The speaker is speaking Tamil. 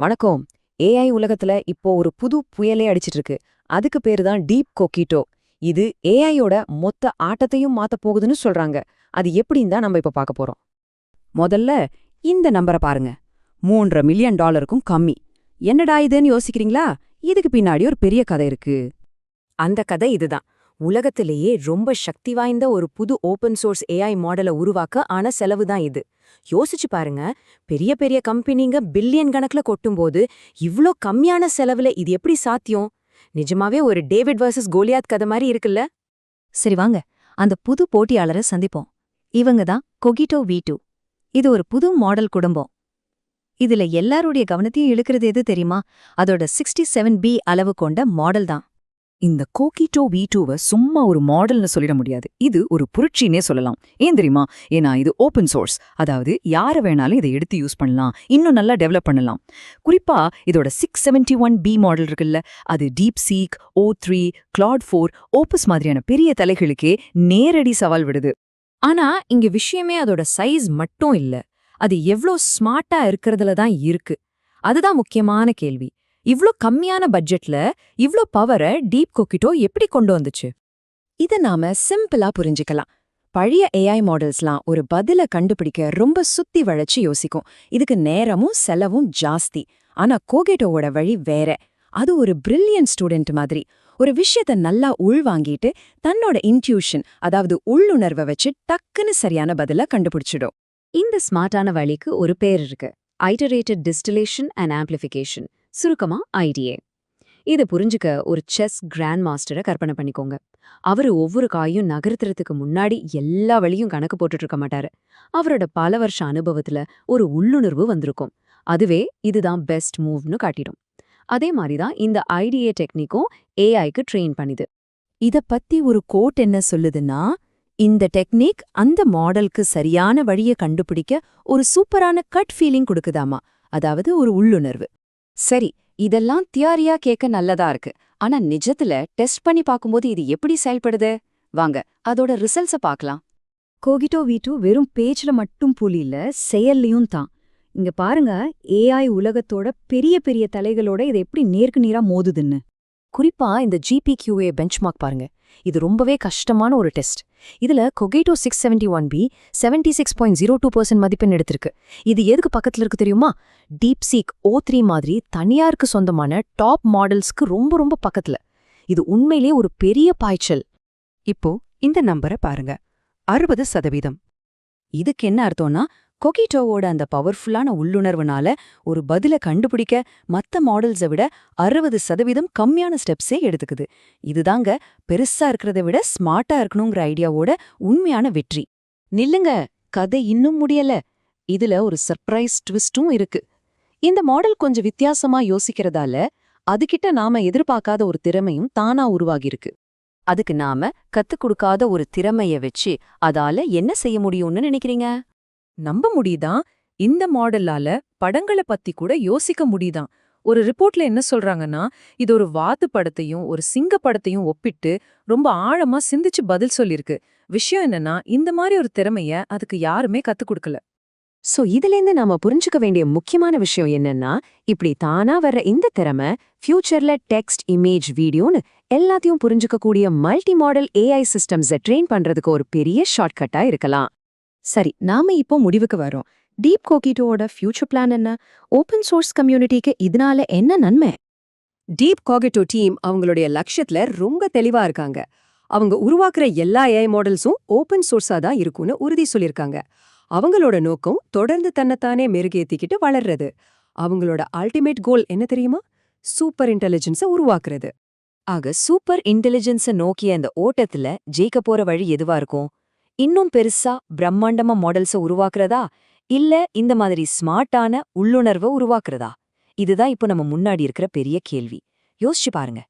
வணக்கம். ஏஐ உலகத்துல இப்போ ஒரு புது புயலே அடிச்சிட்டு இருக்கு. அதுக்கு பேரு தான் டீப் கோகிட்டோ. இது ஏஐயோட மொத்த ஆட்டத்தையும் மாத்தப் போகுதுன்னு சொல்றாங்க. அது எப்படின்னு தான் நம்ம இப்ப பார்க்க போறோம். முதல்ல இந்த நம்பரை பாருங்க. $3.5 மில்லியன் கம்மி. என்னடா இதுன்னு யோசிக்கிறீங்களா? இதுக்கு பின்னாடி ஒரு பெரிய கதை இருக்கு. அந்த கதை இதுதான். உலகத்திலேயே ரொம்ப சக்தி வாய்ந்த ஒரு புது ஓபன் சோர்ஸ் ஏஐ மாடலை உருவாக்க ஆன செலவு தான் இது. யோசிச்சு பாருங்க, பெரிய பெரிய கம்பெனிங்க பில்லியன் கணக்குல கொட்டும்போது இவ்ளோ கம்மியான செலவுல இது எப்படி சாத்தியம்? நிஜமாவே ஒரு டேவிட் வர்சஸ் கோலியாத் கதை மாதிரி இருக்குல்ல? சரி வாங்க, அந்த புது போட்டியாளரை சந்திப்போம். இவங்க தான் கொகிட்டோ V2. இது ஒரு புது மாடல் குடும்பம். இதுல எல்லாருடைய கவனத்தையும் இழுக்கிறது எது தெரியுமா? அதோட 67B அளவு கொண்ட மாடல் தான். இந்த கோகிட்டோ V2வை சும்மா ஒரு மாடல்னு சொல்லிட முடியாது. இது ஒரு புரட்சினே சொல்லலாம். ஏன் தெரியுமா? ஏன்னா இது ஓப்பன் சோர்ஸ். அதாவது யாரை வேணாலும் இதை எடுத்து யூஸ் பண்ணலாம், இன்னும் நல்லா டெவலப் பண்ணலாம். குறிப்பா இதோட 671B மாடல் இருக்குல்ல, அது DeepSeek, O3, Claude 4, Opus மாதிரியான பெரிய தலைகளுக்கே நேரடி சவால் விடுது. ஆனா இங்க விஷயமே அதோட சைஸ் மட்டும் இல்ல, அது எவ்ளோ ஸ்மார்ட்டா இருக்கிறதுல தான் இருக்கு. அதுதான் முக்கியமான கேள்வி. இவ்ளோ கம்மியான பட்ஜெட்ல இவ்ளோ பவரை டீப் கோகிட்டோ எப்படி கொண்டு வந்துச்சு? இத நாம சிம்பிளா புரிஞ்சுக்கலாம். பழைய ஏஐ மாடல்ஸ்லாம் ஒரு பதில கண்டுபிடிக்க ரொம்ப சுத்தி வளைச்சு யோசிக்கும். இதுக்கு நேரமும் செலவும் ஜாஸ்தி. ஆனா கோகிட்டோவோட வழி வேற. அது ஒரு பிரில்லியன்ட் ஸ்டூடெண்ட் மாதிரி. ஒரு விஷயத்த நல்லா உள்வாங்கிட்டு தன்னோட இன்ட்யூஷன், அதாவது உள்ளுணர்வை வச்சு டக்குன்னு சரியான பதில கண்டுபிடிச்சிடும். இந்த ஸ்மார்ட்டான வழிக்கு ஒரு பேர் இருக்கு: ஐட்டரேட்டட் டிஸ்டிலேஷன் அண்ட் ஆம்பிளிஃபிகேஷன், சுருக்கமா IDA. இதை புரிஞ்சுக்க ஒரு செஸ் கிராண்ட் மாஸ்டரை கற்பனை பண்ணிக்கோங்க. அவரு ஒவ்வொரு காயும் நகர்த்துறதுக்கு முன்னாடி எல்லா வழியும் கணக்கு போட்டுட்டு இருக்க மாட்டாரு. அவரோட பல வருஷ அனுபவத்துல ஒரு உள்ளுணர்வு வந்திருக்கும். அதுவே இதுதான் பெஸ்ட் மூவ்னு காட்டிடும். அதே மாதிரிதான் இந்த IDA டெக்னிக்கும் ஏஐக்கு ட்ரெயின் பண்ணிது. இத பத்தி ஒரு கோட் என்ன சொல்லுதுன்னா, இந்த டெக்னிக் அந்த மாடலுக்கு சரியான வழியை கண்டுபிடிக்க ஒரு சூப்பரான கட் ஃபீலிங் கொடுக்குதாமா, அதாவது ஒரு உள்ளுணர்வு. சரி, இதெல்லாம் தியரியா கேட்க நல்லதா இருக்கு. ஆனா நிஜத்துல டெஸ்ட் பண்ணி பார்க்கும்போது இது எப்படி செயல்படுது? வாங்க அதோட ரிசல்ட்ஸ பார்க்கலாம். கோகிட்டோ V2 வெறும் பேச்சுல மட்டும் புலியில, செயல்லையும் தான். இங்க பாருங்க, ஏஐ உலகத்தோட பெரிய பெரிய தலைகளோட இதை எப்படி நேருக்கு நேரா மோதுதுன்னு. குறிப்பா இந்த GPQA பெஞ்ச்மார்க் பாருங்க. இது ரொம்பவே கஷ்டமான ஒரு டெஸ்ட். இதுல கொகிட்டோ 671B 76.02% மதிப்பெண் எடுத்திருக்கு. இது எதுக்கு பக்கத்துல இருக்கு தெரியுமா? DeepSeek, O3 மாதிரி தனியாருக்கு சொந்தமான டாப் மாடல்ஸ்க்கு ரொம்ப ரொம்ப பக்கத்துல. இது உண்மையிலே ஒரு பெரிய பாய்ச்சல். இப்போ இந்த நம்பரை பாருங்க, 60%. இதுக்கு என்ன அர்த்தம்னா, கொகிட்டோவோட அந்த பவர்ஃபுல்லான உள்ளுணர்வுனால ஒரு பதில கண்டுபிடிக்க மத்த மாடல்ஸை விட 60% கம்மியான ஸ்டெப்ஸே எடுத்துக்குது. இதுதாங்க பெருசா இருக்கிறத விட ஸ்மார்ட்டா இருக்கணுங்கிற ஐடியாவோட உண்மையான வெற்றி. நில்லுங்க, கதை இன்னும் முடியல. இதுல ஒரு சர்ப்ரைஸ் ட்விஸ்டும் இருக்கு. இந்த மாடல் கொஞ்சம் வித்தியாசமா யோசிக்கிறதால அதுகிட்ட நாம எதிர்பார்க்காத ஒரு திறமையும் தானா உருவாகியிருக்கு. அதுக்கு நாம கத்துக் கொடுக்காத ஒரு திறமைய வச்சு அதால என்ன செய்ய முடியும்னு நினைக்கிறீங்க? நம்ப முடியுதான், இந்த மாடலால படங்களை பத்தி கூட யோசிக்க முடியுதான். ஒரு ரிப்போர்ட்ல என்ன சொல்றாங்கன்னா, இது ஒரு வாத்து படத்தையும் ஒரு சிங்க படத்தையும் ஒப்பிட்டு ரொம்ப ஆழமா சிந்திச்சு பதில் சொல்லிருக்கு. விஷயம் என்னன்னா, இந்த மாதிரி ஒரு திறமைய அதுக்கு யாருமே கத்துக் கொடுக்கல. சோ இதுலேருந்து நாம புரிஞ்சுக்க வேண்டிய முக்கியமான விஷயம் என்னன்னா, இப்படி தானா வர்ற இந்த திறமை ஃபியூச்சர்ல டெக்ஸ்ட், இமேஜ், வீடியோன்னு எல்லாத்தையும் புரிஞ்சுக்க கூடிய மல்டி மாடல் ஏஐ சிஸ்டம்ஸை ட்ரெயின் பண்றதுக்கு ஒரு பெரிய ஷார்ட்கட்டா இருக்கலாம். சரி, நாம இப்போ முடிவுக்கு வரோம். டீப் கோகிட்டோவோட ஃபியூச்சர் பிளான் என்ன? ஓபன் சோர்ஸ் கம்யூனிட்டிக்கு இதனால என்ன நன்மை? டீப் கோகிட்டோ டீம் அவங்களுடைய லட்சியத்துல ரொம்ப தெளிவா இருக்காங்க. அவங்க உருவாக்குற எல்லா ஏஐ மாடல்ஸும் ஓபன் சோர்ஸா தான் இருக்கும்னு உறுதி சொல்லியிருக்காங்க. அவங்களோட நோக்கம் தொடர்ந்து தன்னைத்தானே மெருகேத்திக்கிட்டு வளர்றது. அவங்களோட அல்டிமேட் கோல் என்ன தெரியுமா? சூப்பர் இன்டெலிஜென்ஸை உருவாக்குறது. ஆக சூப்பர் இன்டெலிஜென்ஸை நோக்கிய இந்த ஓட்டத்துல ஜெயிக்க போற வழி எதுவா இருக்கும்? இன்னும் பெருசா பிரம்மாண்டமா மாடல்ஸை உருவாக்குறதா, இல்ல இந்த மாதிரி ஸ்மார்ட்டான உள்ளுணர்வை உருவாக்குறதா? இதுதான் இப்போ நம்ம முன்னாடி இருக்கிற பெரிய கேள்வி. யோசிச்சு பாருங்க.